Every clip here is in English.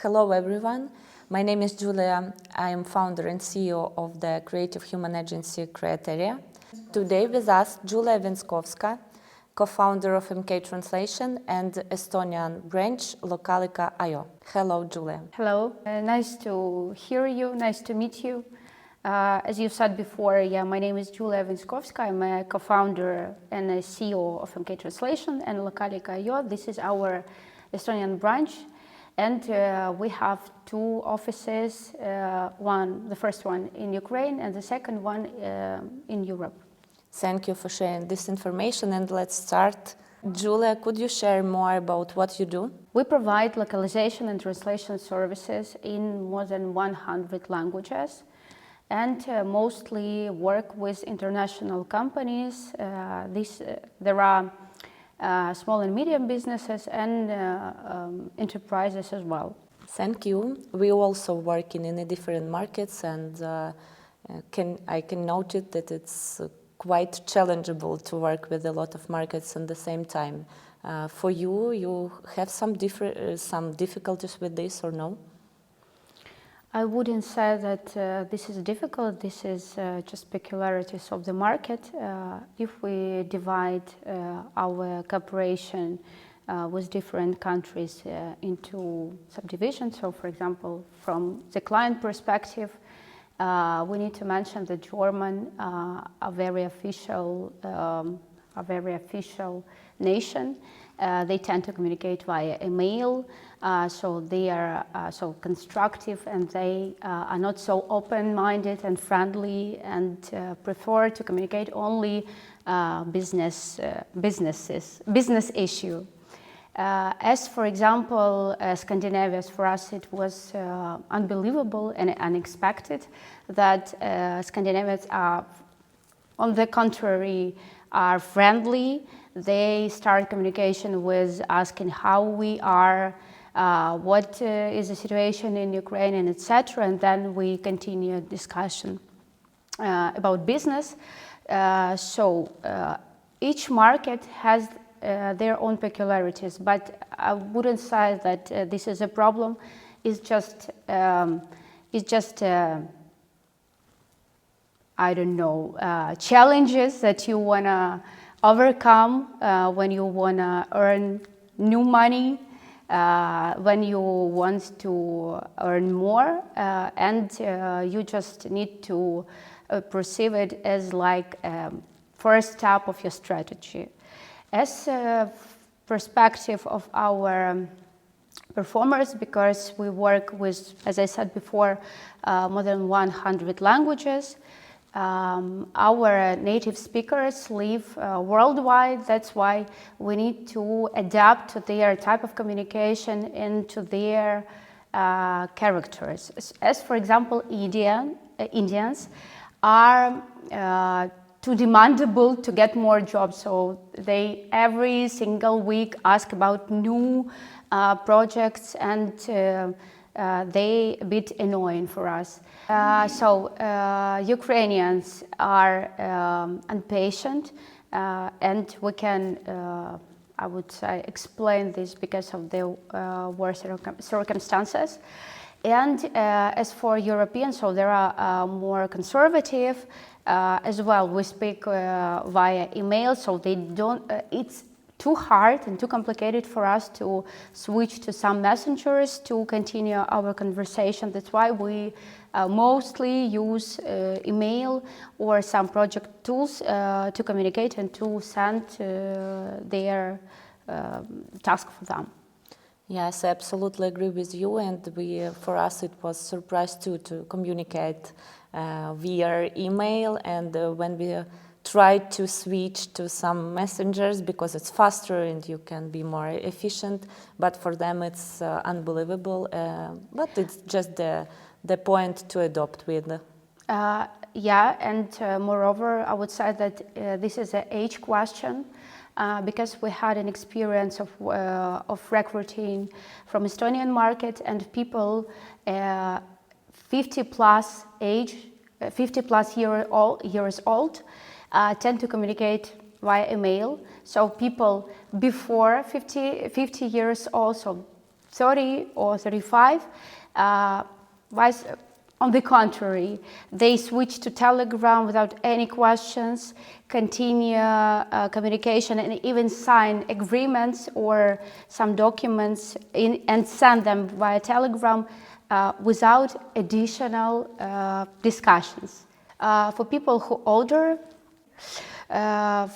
Hello everyone, my name is Julia. I am founder and CEO of the creative human agency Createria. Today with us Julia Ventskovska, co-founder of MK Translation and Estonian branch Localica.io. Hello Julia. Hello, nice to hear you, nice to meet you. As you said before, my name is Julia Ventskovska. I'm a co-founder and a CEO of MK Translation and Localica.io. This is our Estonian branch. And we have two offices, the first one in Ukraine and the second one in Europe. Thank you for sharing this information, and let's start. Julia, could you share more about what you do? We provide localization and translation services in more than 100 languages and mostly work with international companies. There are small and medium businesses and enterprises as well. Thank you. We also work in different markets, and I can note it that it's quite challengeable to work with a lot of markets at the same time. For you, you have some difficulties with this or no? I wouldn't say that this is difficult. This is just peculiarities of the market. If we divide our cooperation with different countries into subdivisions, so for example, from the client perspective, we need to mention that German, a very official nation. They tend to communicate via email, so they are so constructive, and they are not so open-minded and friendly, and prefer to communicate only business issue. As for example, Scandinavia, for us it was unbelievable and unexpected that Scandinavians are, on the contrary, are friendly. They start communication with asking how we are, what is the situation in Ukraine, and etc. And then we continue discussion about business. Each market has their own peculiarities, but I wouldn't say that this is a problem. It's just I don't know, challenges that you wanna overcome when you wanna earn new money, when you want to earn more, and you just need to perceive it as like first step of your strategy. As a perspective of our performers, because we work with, as I said before, more than 100 languages. Our native speakers live worldwide. That's why we need to adapt to their type of communication and to their characters. As for example, Indians are too demandable to get more jobs, so they every single week ask about new projects, and they a bit annoying for us. Ukrainians are impatient, and we can, I would say, explain this because of the war circumstances. And as for Europeans, so they are more conservative as well. We speak via email, so they don't. It's too hard and too complicated for us to switch to some messengers to continue our conversation. That's why we mostly use email or some project tools to communicate and to send their task for them. Yes, I absolutely agree with you, and for us it was a surprise too to communicate via email, and when we tried to switch to some messengers because it's faster and you can be more efficient, but for them it's unbelievable, but it's just the point to adopt with. And moreover, I would say that this is an age question, because we had an experience of recruiting from Estonian market, and people 50 plus years old tend to communicate via email. So people before 50 years old, so 30 or 35. On the contrary, they switch to Telegram without any questions, continue communication, and even sign agreements or some documents and send them via Telegram without additional discussions. For people who are older,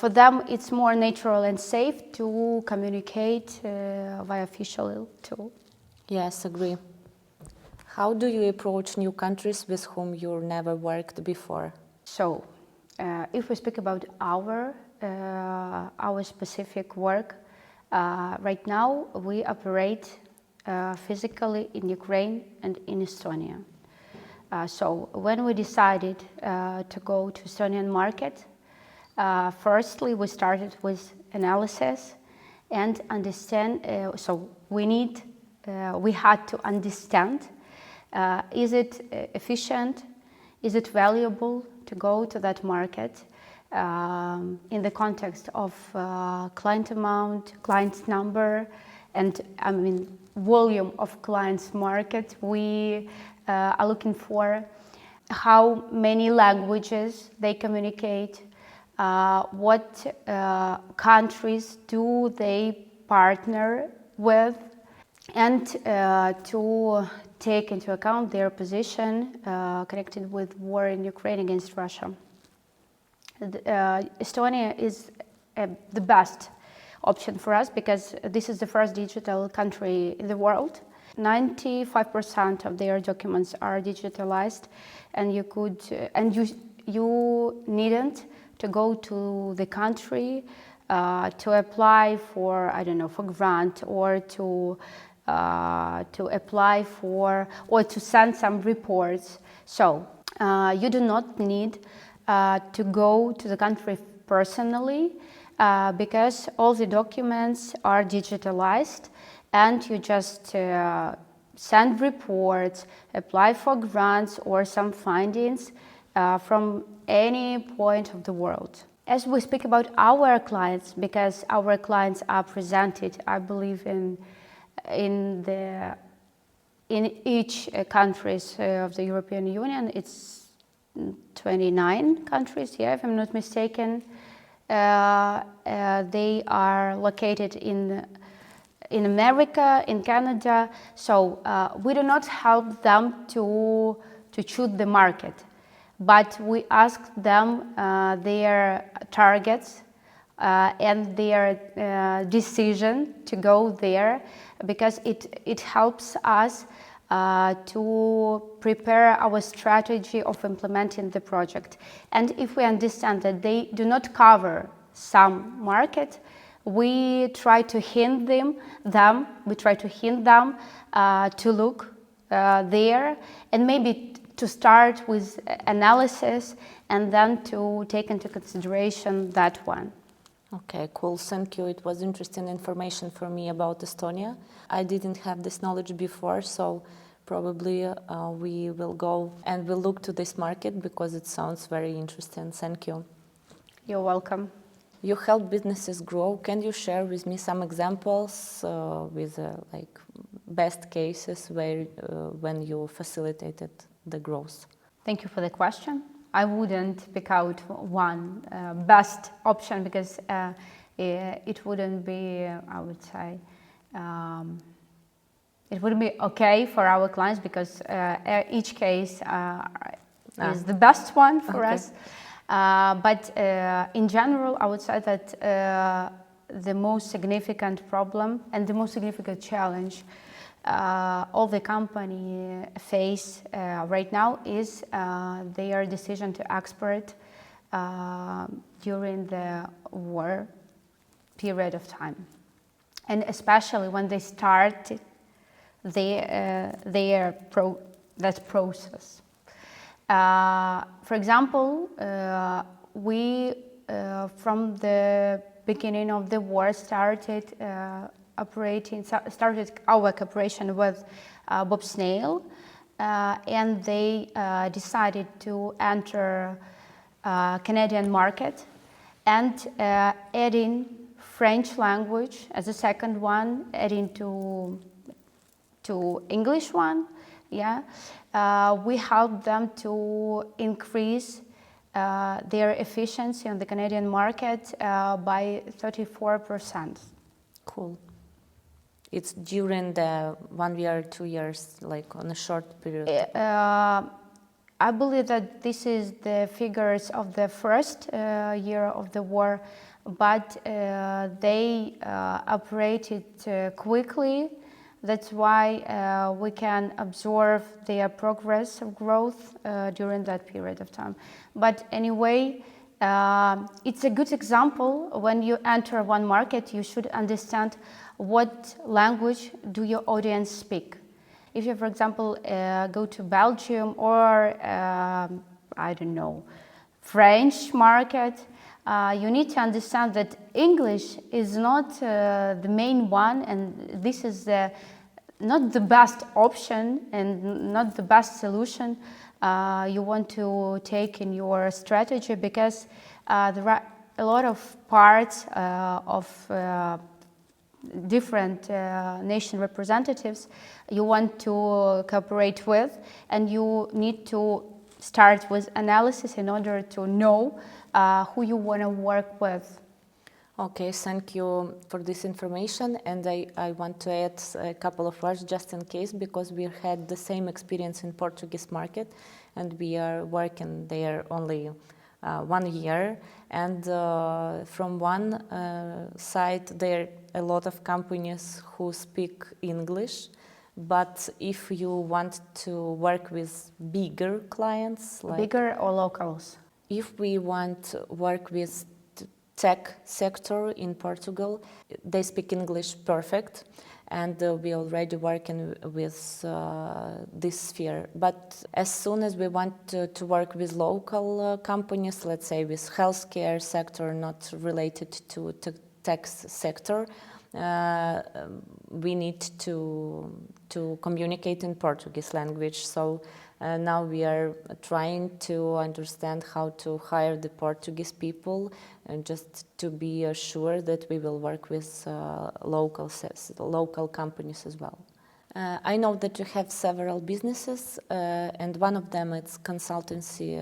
for them it's more natural and safe to communicate via official tool. Yes, agree. How do you approach new countries with whom you never worked before? So, if we speak about our specific work, right now we operate physically in Ukraine and in Estonia. So, when we decided to go to Estonian market, firstly we started with analysis and understand. So we had to understand. Is it efficient? Is it valuable to go to that market? In the context of client amount, client number, and volume of clients market, we are looking for how many languages they communicate, what countries do they partner with, and to take into account their position connected with war in Ukraine against Russia. Estonia is the best option for us because this is the first digital country in the world. 95% of their documents are digitalized, and you needn't to go to the country to apply for, for grant or to apply for or to send some reports. So you do not need to go to the country personally because all the documents are digitalized, and you just send reports, apply for grants or some findings from any point of the world. As we speak about our clients, because our clients are presented, I believe, in each countries of the European Union, it's 29 countries, if I'm not mistaken. They are located in America, in Canada. So we do not help them to choose the market, but we ask them their targets and their decision to go there, because it helps us to prepare our strategy of implementing the project. And if we understand that they do not cover some market, we try to hint them to look there, and maybe to start with analysis and then to take into consideration that one. Okay, cool, thank you. It was interesting information for me about Estonia. I didn't have this knowledge before, so probably we will go and we'll look to this market because it sounds very interesting. Thank you. You're welcome. You help businesses grow. Can you share with me some examples with like best cases where when you facilitated the growth? Thank you for the question. I wouldn't pick out one best option because it wouldn't be, I would say, it wouldn't be okay for our clients, because each case is the best one for us. But in general, I would say that the most significant problem and the most significant challenge all the company face right now is their decision to export during the war period of time, and especially when they start that process. For example, we from the beginning of the war started our cooperation with Bob Snail, and they decided to enter Canadian market, and adding French language as a second one, adding to to English one. Yeah, we help them to increase their efficiency on the Canadian market by 34%. Cool. It's during the 1 year, 2 years, like on a short period. I believe that this is the figures of the first year of the war, but they operated quickly. That's why we can observe their progress of growth during that period of time. But anyway, it's a good example. When you enter one market, you should understand what language do your audience speak. If you, for example, go to Belgium or, I don't know, French market, you need to understand that English is not the main one, and this is not the best option and not the best solution you want to take in your strategy, because there are a lot of parts of different nation representatives you want to cooperate with, and you need to start with analysis in order to know who you want to work with. Okay, thank you for this information, and I want to add a couple of words just in case, because we had the same experience in Portuguese market, and we are working there only 1 year, and from one side there are a lot of companies who speak English, but if you want to work with bigger clients, like Bigger or locals? If we want to work with tech sector in Portugal, they speak English perfect, and we already working with this sphere. But as soon as we want to work with local companies, let's say with healthcare sector, not related to tech sector, we need to communicate in Portuguese language. So now we are trying to understand how to hire the Portuguese people, and just to be sure that we will work with local companies as well. I know that you have several businesses, and one of them is consultancy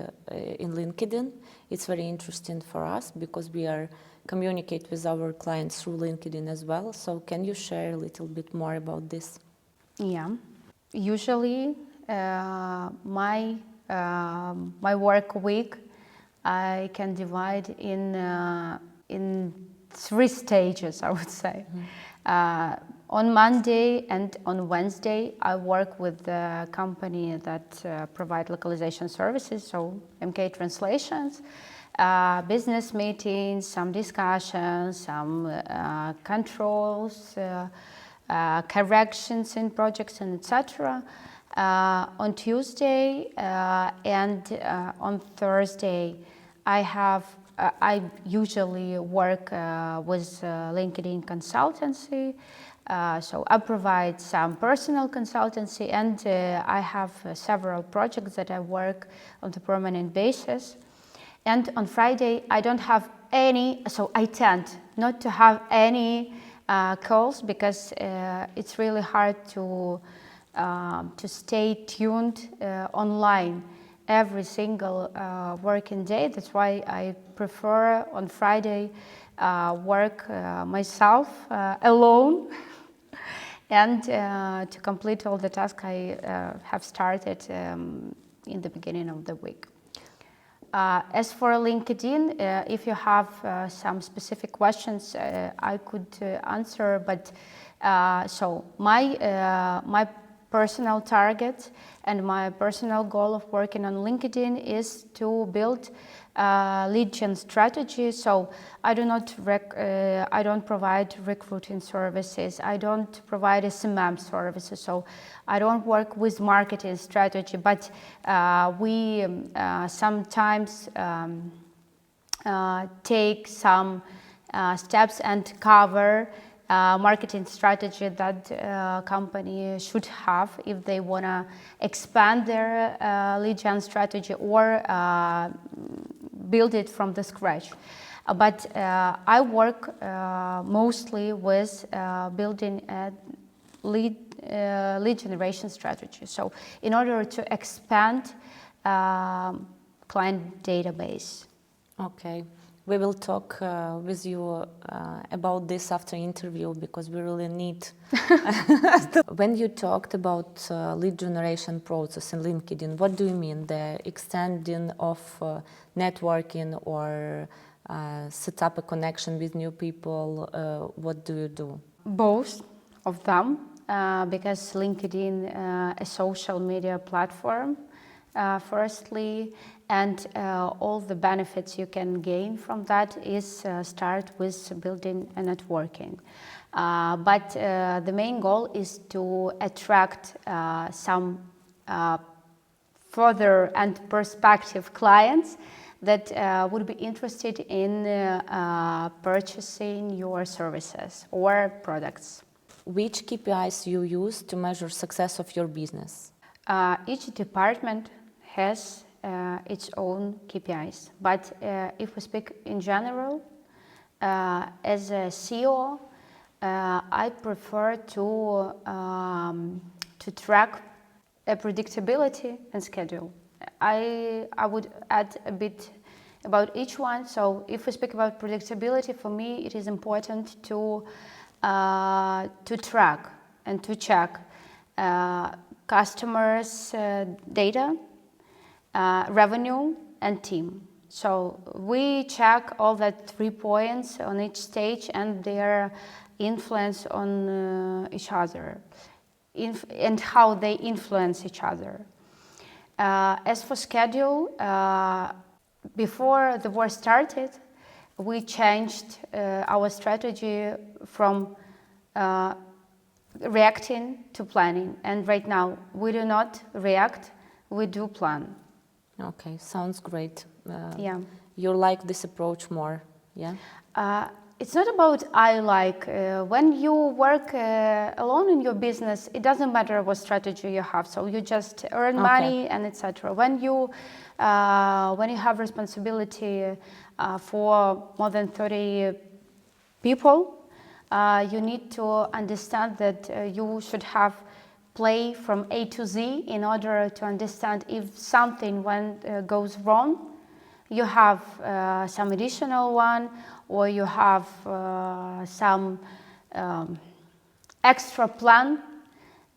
in LinkedIn. It's very interesting for us because we are communicate with our clients through LinkedIn as well. So can you share a little bit more about this? Yeah, usually my work week I can divide in 3 stages, I would say. On Monday and on Wednesday, I work with the company that provide localization services, so MK translations, business meetings, some discussions, some controls, corrections in projects, and etc. On Tuesday and on Thursday, I usually work with LinkedIn consultancy. So I provide some personal consultancy, and I have several projects that I work on the permanent basis. And on Friday, I don't have any, so I tend not to have any calls, because it's really hard to stay tuned online every single working day. That's why I prefer on Friday work myself alone and to complete all the tasks I have started in the beginning of the week. As for LinkedIn, if you have some specific questions, I could answer. But so my personal target and my personal goal of working on LinkedIn is to build lead gen strategy. So I don't provide recruiting services. I don't provide SMM services. So I don't work with marketing strategy. But we sometimes take some steps and cover marketing strategy that company should have if they want to expand their lead gen strategy or build it from the scratch. But I work mostly with building a lead lead generation strategy. So in order to expand client database. Okay. We will talk with you about this after interview because we really need. When you talked about lead generation process in LinkedIn, what do you mean? The extending of networking or set up a connection with new people? What do you do? Both of them, because LinkedIn a social media platform, firstly, and all the benefits you can gain from that is start with building a networking. But the main goal is to attract some further and prospective clients that would be interested in purchasing your services or products. Which KPIs you use to measure success of your business? Each department has its own KPIs, but if we speak in general, as a CEO, I prefer to track a predictability and schedule. I would add a bit about each one. So if we speak about predictability, for me it is important to track and to check customers' data, revenue, and team. So we check all that 3 points on each stage and their influence on each other, and how they influence each other. As for schedule, before the war started, we changed our strategy from reacting to planning. And right now, we do not react, we do plan. Okay, sounds great. Yeah. You like this approach more, yeah? It's not about I like. When you work alone in your business, it doesn't matter what strategy you have. So you just earn money and etc. When you have responsibility for more than 30 people, you need to understand that you should have play from A to Z in order to understand if something goes wrong. You have some additional one, or you have some extra plan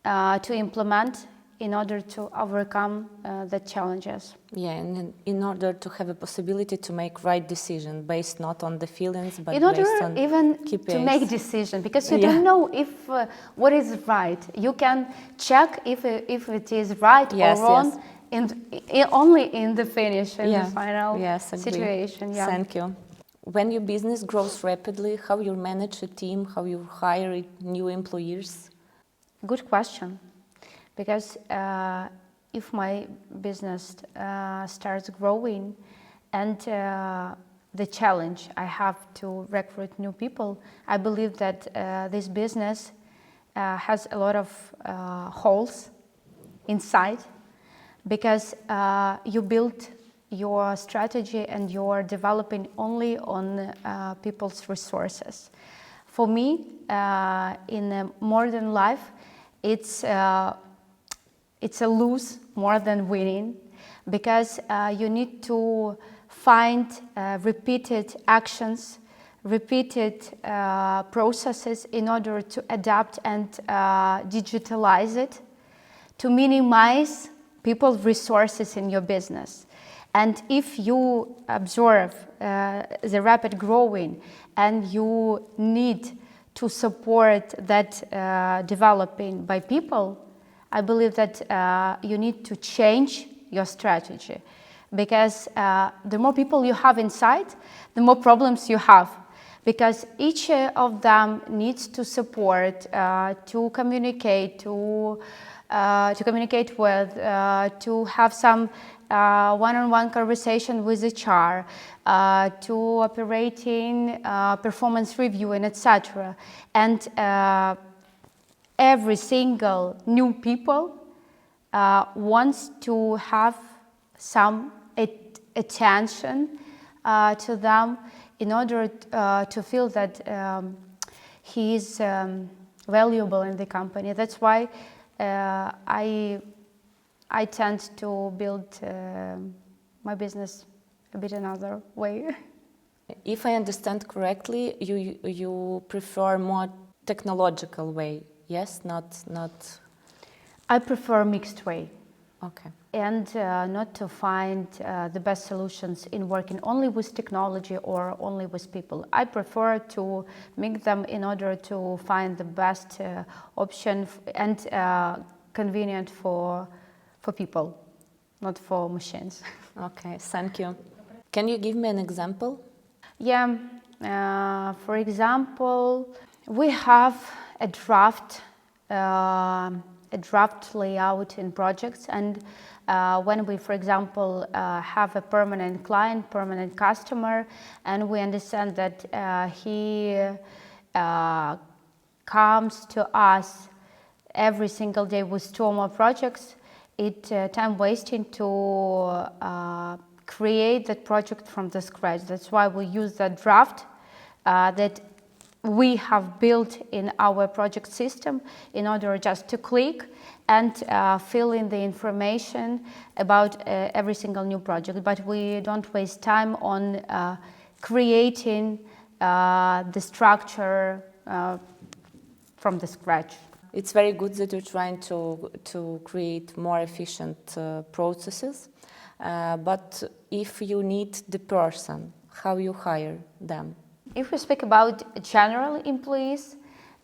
to implement in order to overcome the challenges. Yeah, and in order to have a possibility to make right decision based not on the feelings, but in order based on even KPIs. To make decision, because you don't know if what is right. You can check if it is right or wrong only in the finish, in the final situation. Yeah. Thank you. When your business grows rapidly, how you manage a team, how you hire new employees? Good question. Because if my business starts growing and the challenge I have to recruit new people, I believe that this business has a lot of holes inside, because you build your strategy and you're developing only on people's resources. For me, in a modern life, it's a lose more than winning, because you need to find repeated actions, repeated processes in order to adapt and digitalize it, to minimize people's resources in your business. And if you observe the rapid growing and you need to support that developing by people, I believe that you need to change your strategy, because the more people you have inside, the more problems you have, because each of them needs to support, to communicate, to communicate with, to have some one-on-one conversation with HR, to operating performance review, and etc. And every single new people wants to have some attention to them in order to feel that he is valuable in the company. That's why I tend to build my business a bit another way. If I understand correctly, you prefer more technological way, yes? Not. I prefer mixed way. Okay. And not to find the best solutions in working only with technology or only with people. I prefer to mix them in order to find the best option and convenient for people, not for machines. Okay, thank you. Can you give me an example? Yeah, for example, we have a draft layout in projects, and when we, for example, have a permanent client, permanent customer, and we understand that he comes to us every single day with 2 or more projects, it's time wasting to create that project from the scratch. That's why we use that draft that we have built in our project system in order just to click and fill in the information about every single new project. But we don't waste time on creating the structure from the scratch. It's very good that you're trying to create more efficient processes. But if you need the person, how you hire them? If we speak about general employees,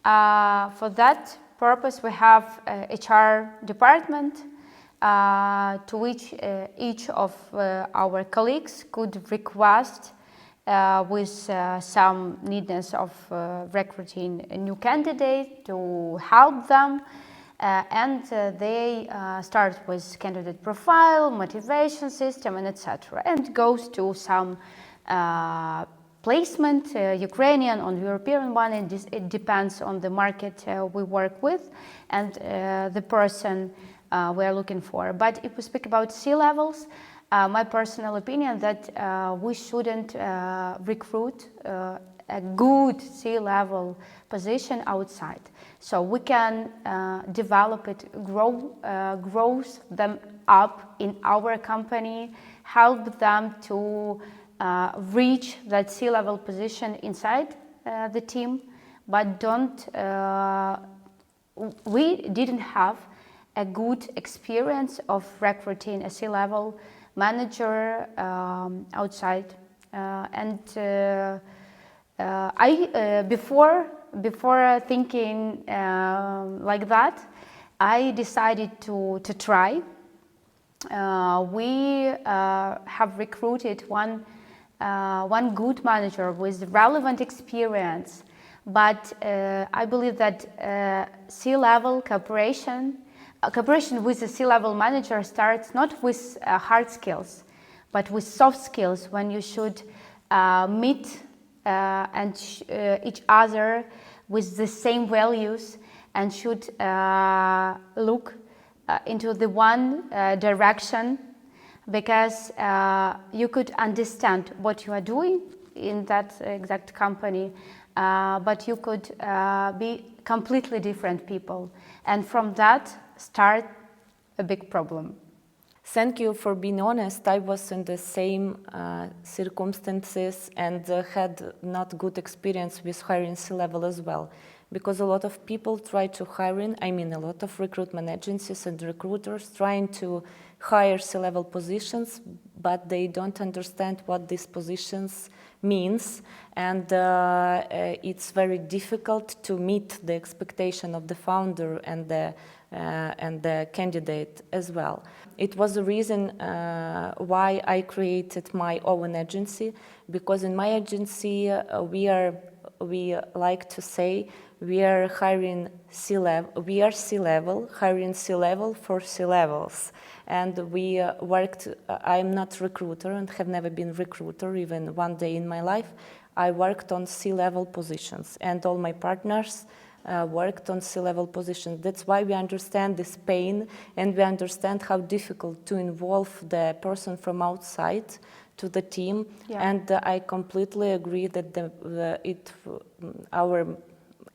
for that purpose we have a HR department to which each of our colleagues could request with some needness of recruiting a new candidate to help them. And they start with candidate profile, motivation system, and etc. And goes to some placement, Ukrainian or European one, and it depends on the market we work with and the person we are looking for. But if we speak about C-levels, my personal opinion that we shouldn't recruit a good C-level position outside. So we can develop it, grow them up in our company, help them to reach that C-level position inside the team, but we didn't have a good experience of recruiting a C-level manager outside. Before thinking like that, I decided to try. We have recruited one good manager with relevant experience, but I believe that C-level cooperation with a C-level manager starts not with hard skills, but with soft skills, when you should meet each other with the same values and should look into the one direction, because you could understand what you are doing in that exact company, but you could be completely different people, and from that start a big problem. Thank you for being honest. I was in the same circumstances and had not good experience with hiring C-level as well, because a lot of people try to hire a lot of recruitment agencies and recruiters trying to hire C-level positions, but they don't understand what these positions means, and it's very difficult to meet the expectation of the founder and the candidate as well. It was the reason why I created my own agency, because in my agency we like to say we are hiring C-level. We are C-level, hiring C-level for C-levels. And we worked, I'm not recruiter and have never been recruiter even one day in my life. I worked on C-level positions, and all my partners worked on C-level positions. That's why we understand this pain, and we understand how difficult to involve the person from outside to the team. Yeah. And I completely agree that our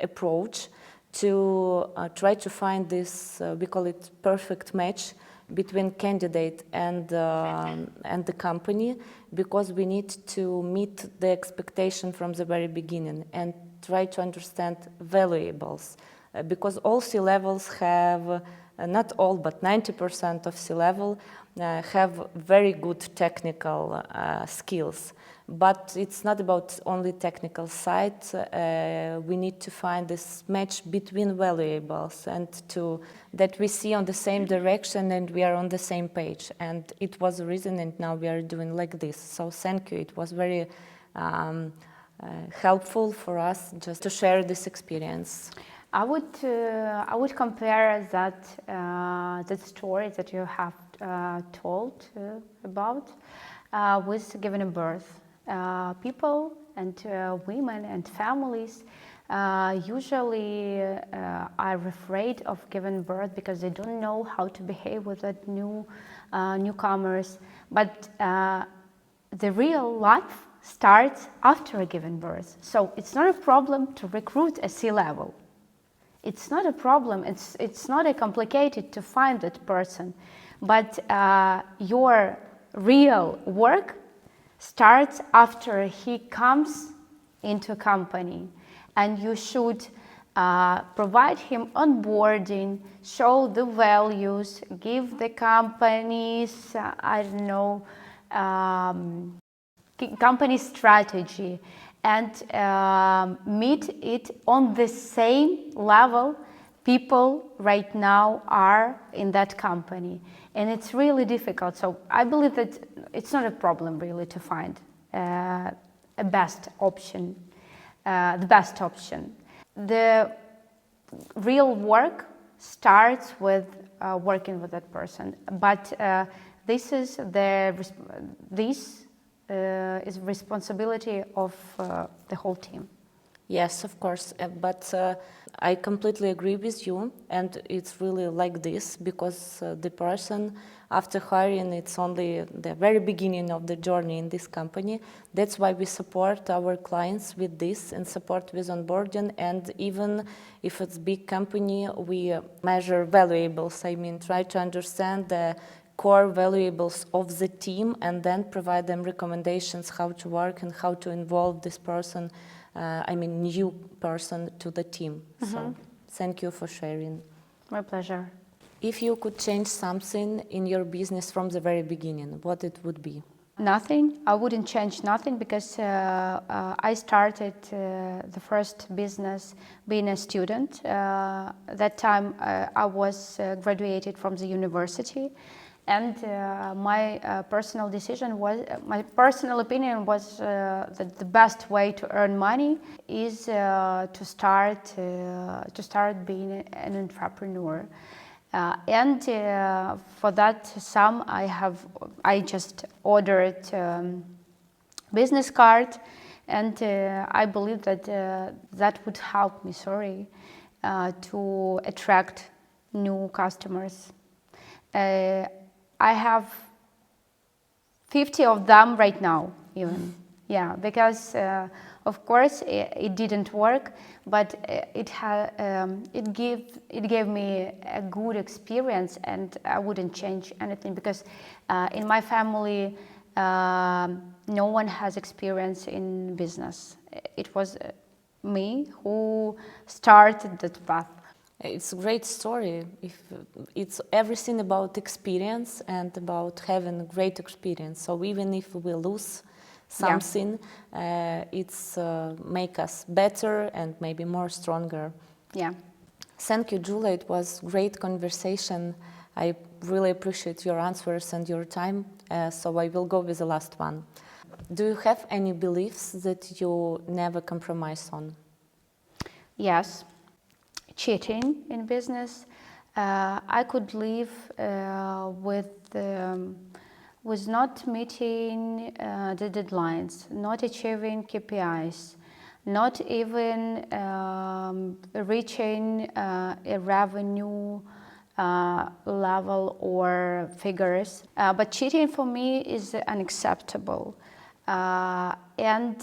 approach to try to find this, we call it perfect match between candidate and the company, because we need to meet the expectation from the very beginning and try to understand valuables. Because all C-levels have, not all, but 90% of C-level have very good technical skills. But it's not about only technical side. We need to find this match between valuables and that we see on the same direction and we are on the same page. And it was a reason, and now we are doing like this. So thank you. It was very helpful for us just to share this experience. I would compare that story that you have told about with giving birth. People and women and families usually are afraid of giving birth because they don't know how to behave with that newcomers. But the real life starts after giving birth. So it's not a problem to recruit a C-level. It's not a problem. It's not a complicated to find that person. But your real work starts after he comes into a company, and you should provide him onboarding, show the values, give the companies, company strategy, and meet it on the same level people right now are in that company. And it's really difficult. So I believe that it's not a problem really to find the best option. The real work starts with working with that person. But this is responsibility of the whole team. Yes, of course, but I completely agree with you, and it's really like this, because the person after hiring, it's only the very beginning of the journey in this company. That's why we support our clients with this and support with onboarding, and even if it's big company, we measure valuables. I mean, try to understand the core valuables of the team and then provide them recommendations how to work and how to involve this person, new person to the team. Mm-hmm. So thank you for sharing. My pleasure. If you could change something in your business from the very beginning, what it would be? Nothing. I wouldn't change nothing because I started the first business being a student. That time I was graduated from the university. And my personal personal opinion was that the best way to earn money is to start being an entrepreneur. And for that sum, I just ordered business card, and I believe that that would help me. To attract new customers. I have 50 of them right now, even. Yeah, because of course it didn't work, but it gave me a good experience, and I wouldn't change anything because in my family no one has experience in business. It was me who started that path. It's a great story. It's everything about experience and about having a great experience. So even if we lose something, it's make us better and maybe more stronger. Yeah. Thank you, Julia. It was great conversation. I really appreciate your answers and your time. So I will go with the last one. Do you have any beliefs that you never compromise on? Yes. Cheating in business. I could live with not meeting the deadlines, not achieving KPIs, not even reaching a revenue level or figures. But cheating for me is unacceptable. And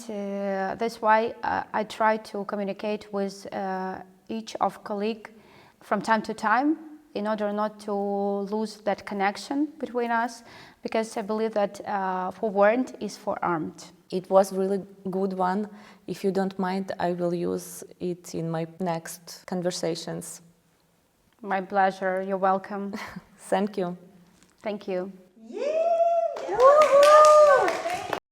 that's why I try to communicate with each of colleague from time to time in order not to lose that connection between us, because I believe that for warned is for armed. It was really good one. If you don't mind, I will use it in my next conversations. My pleasure. You're welcome. Thank you. Thank you.